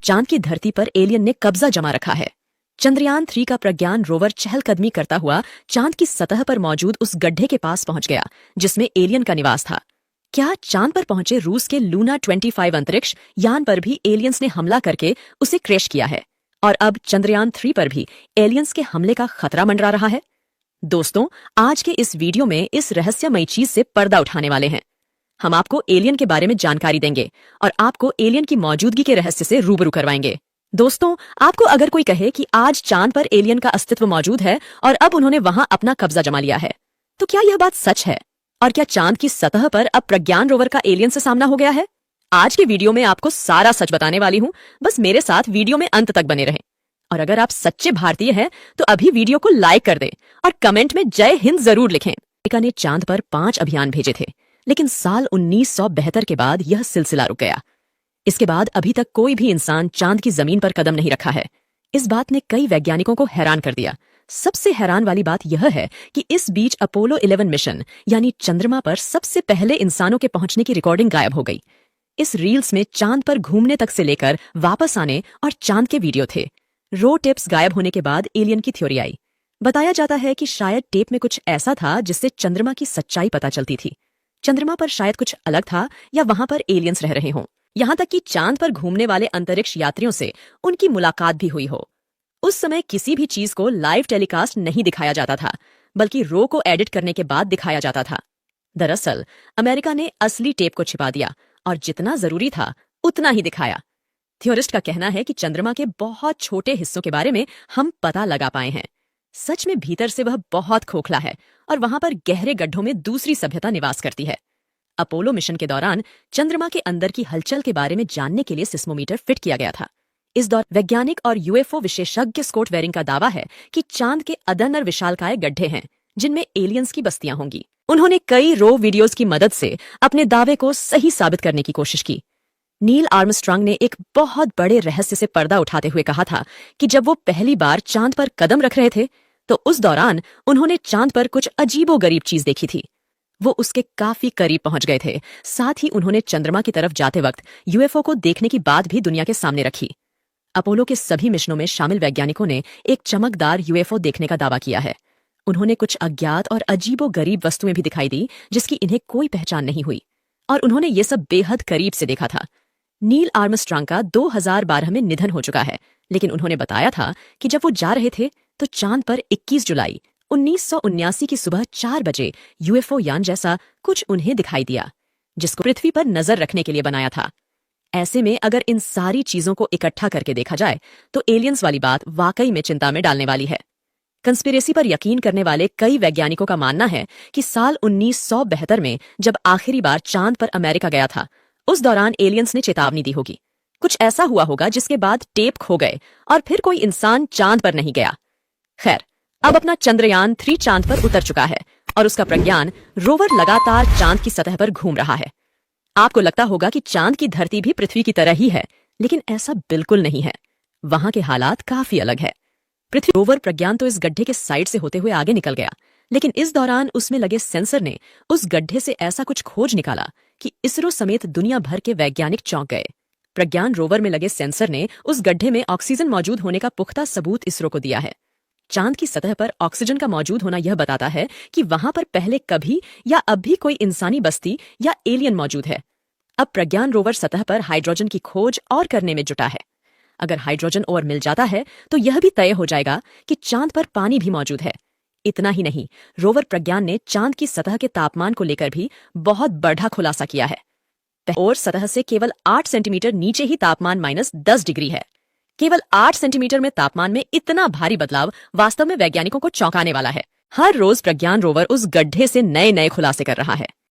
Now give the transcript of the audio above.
चांद की धरती पर एलियन ने कब्जा जमा रखा है। चंद्रयान-3 का प्रज्ञान रोवर चहलकदमी करता हुआ चांद की सतह पर मौजूद उस गड्ढे के पास पहुंच गया जिसमें एलियन का निवास था। क्या चांद पर पहुंचे रूस के लूना 25 अंतरिक्ष यान पर भी एलियंस ने हमला करके उसे क्रैश किया है और अब चंद्रयान-3 पर भी एलियंस के हमले का खतरा मंडरा रहा है? दोस्तों, आज के इस वीडियो में इस रहस्यमयी चीज से पर्दा उठाने वाले हैं। हम आपको एलियन के बारे में जानकारी देंगे और आपको एलियन की मौजूदगी के रहस्य से रूबरू करवाएंगे। दोस्तों, आपको अगर कोई कहे कि आज चांद पर एलियन का अस्तित्व मौजूद है और अब उन्होंने वहां अपना कब्जा जमा लिया है, तो क्या यह बात सच है? और क्या चांद की सतह पर अब प्रज्ञान रोवर का एलियन से सामना हो गया है? आज के वीडियो में आपको सारा सच बताने वाली हूं, बस मेरे साथ वीडियो में अंत तक बने रहें। और अगर आप सच्चे भारतीय हैं तो अभी वीडियो को लाइक कर दें और कमेंट में जय हिंद जरूर लिखें। अमेरिका ने चांद पर 5 अभियान भेजे थे, लेकिन साल 1972 के बाद यह सिलसिला रुक गया। इसके बाद अभी तक कोई भी इंसान चांद की जमीन पर कदम नहीं रखा है। इस बात ने कई वैज्ञानिकों को हैरान कर दिया। सबसे हैरान वाली बात यह है कि इस बीच अपोलो 11 मिशन यानी चंद्रमा पर सबसे पहले इंसानों के पहुंचने की रिकॉर्डिंग गायब हो गई। इस रील्स में चांद पर घूमने तक से लेकर वापस आने और चांद के वीडियो थे। रो टेप्स गायब होने के बाद एलियन की थ्योरी आई। बताया जाता है कि शायद टेप में कुछ ऐसा था जिससे चंद्रमा की सच्चाई पता चलती थी। चंद्रमा पर शायद कुछ अलग था या वहां पर एलियंस रह रहे हों। यहां तक कि चांद पर घूमने वाले अंतरिक्ष यात्रियों से उनकी मुलाकात भी हुई हो। उस समय किसी भी चीज को लाइव टेलीकास्ट नहीं दिखाया जाता था, बल्कि रो को एडिट करने के बाद दिखाया जाता था। दरअसल अमेरिका ने असली टेप को छिपा दिया और जितना जरूरी था उतना ही दिखाया। थ्योरिस्ट का कहना है कि चंद्रमा के बहुत छोटे हिस्सों के बारे में हम पता लगा पाए हैं। सच में भीतर से वह बहुत खोखला है और वहां पर गहरे गड्ढों में दूसरी सभ्यता निवास करती है। अपोलो मिशन के दौरान चंद्रमा के अंदर की हलचल के बारे में जानने के लिए सिस्मोमीटर फिट किया गया था। इस दौरान वैज्ञानिक और यूएफओ विशेषज्ञ स्कॉट वेरिंग का दावा है कि चांद के अदन और विशालकाय गड्ढे हैं जिनमें एलियंस की बस्तियां होंगी। उन्होंने कई रो वीडियोस की मदद से अपने दावे को सही साबित करने की कोशिश की। नील आर्मस्ट्रांग ने एक बहुत बड़े रहस्य से पर्दा उठाते हुए कहा था कि जब वो पहली बार चांद पर कदम रख रहे थे तो उस दौरान उन्होंने चांद पर कुछ अजीबोगरीब चीज देखी थी। वो उसके काफी करीब पहुंच गए थे। साथ ही उन्होंने चंद्रमा की तरफ जाते वक्त यूएफओ को देखने की बात भी दुनिया के सामने रखी। अपोलो के सभी मिशनों में शामिल वैज्ञानिकों ने एक चमकदार यूएफओ देखने का दावा किया है। उन्होंने कुछ अज्ञात और अजीबोगरीब वस्तुएं भी दिखाई दी जिसकी इन्हें कोई पहचान नहीं हुई, और उन्होंने ये सब बेहद करीब से देखा था। नील आर्मस्ट्रांग का 2012 में निधन हो चुका है, लेकिन उन्होंने बताया था कि जब वो जा रहे थे तो चांद पर 21 जुलाई 1979 की सुबह 4 बजे यूएफओ यान जैसा कुछ उन्हें दिखाई दिया, जिसको पृथ्वी पर नजर रखने के लिए बनाया था। ऐसे में अगर इन सारी चीजों को इकट्ठा करके देखा जाए तो एलियंस वाली बात वाकई में चिंता में डालने वाली है। कंस्पिरेसी पर यकीन करने वाले कई वैज्ञानिकों का मानना है कि साल 1972 में जब आखिरी बार चांद पर अमेरिका गया था, उस दौरान एलियंस ने चेतावनी दी होगी। कुछ ऐसा हुआ होगा जिसके बाद टेप खो गए और फिर कोई इंसान चांद पर नहीं गया। खैर, अब अपना चंद्रयान-3 चांद पर उतर चुका है और उसका प्रज्ञान रोवर लगातार चांद की सतह पर घूम रहा है। आपको लगता होगा कि चांद की धरती भी पृथ्वी की तरह ही है, लेकिन ऐसा बिल्कुल नहीं है। वहां के हालात काफी अलग है। पृथ्वी रोवर प्रज्ञान तो इस गड्ढे के साइड से होते हुए आगे निकल गया, लेकिन इस दौरान उसमें लगे सेंसर ने उस गड्ढे से ऐसा कुछ खोज निकाला कि इसरो समेत दुनिया भर के वैज्ञानिक चौंक गए। प्रज्ञान रोवर में लगे सेंसर ने उस गड्ढे में ऑक्सीजन मौजूद होने का पुख्ता सबूत इसरो को दिया है। चांद की सतह पर ऑक्सीजन का मौजूद होना यह बताता है कि वहां पर पहले कभी या अब भी कोई इंसानी बस्ती या एलियन मौजूद है। अब प्रज्ञान रोवर सतह पर हाइड्रोजन की खोज और करने में जुटा है। अगर हाइड्रोजन और मिल जाता है तो यह भी तय हो जाएगा कि चांद पर पानी भी मौजूद है। इतना ही नहीं, रोवर प्रज्ञान ने चांद की सतह के तापमान को लेकर भी बहुत बड़ा खुलासा किया है। और सतह से केवल 8 सेंटीमीटर नीचे ही तापमान -10 डिग्री है। केवल 8 सेंटीमीटर में तापमान में इतना भारी बदलाव वास्तव में वैज्ञानिकों को चौंकाने वाला है। हर रोज प्रज्ञान रोवर उस गड्ढे से नए नए खुलासे कर रहा है।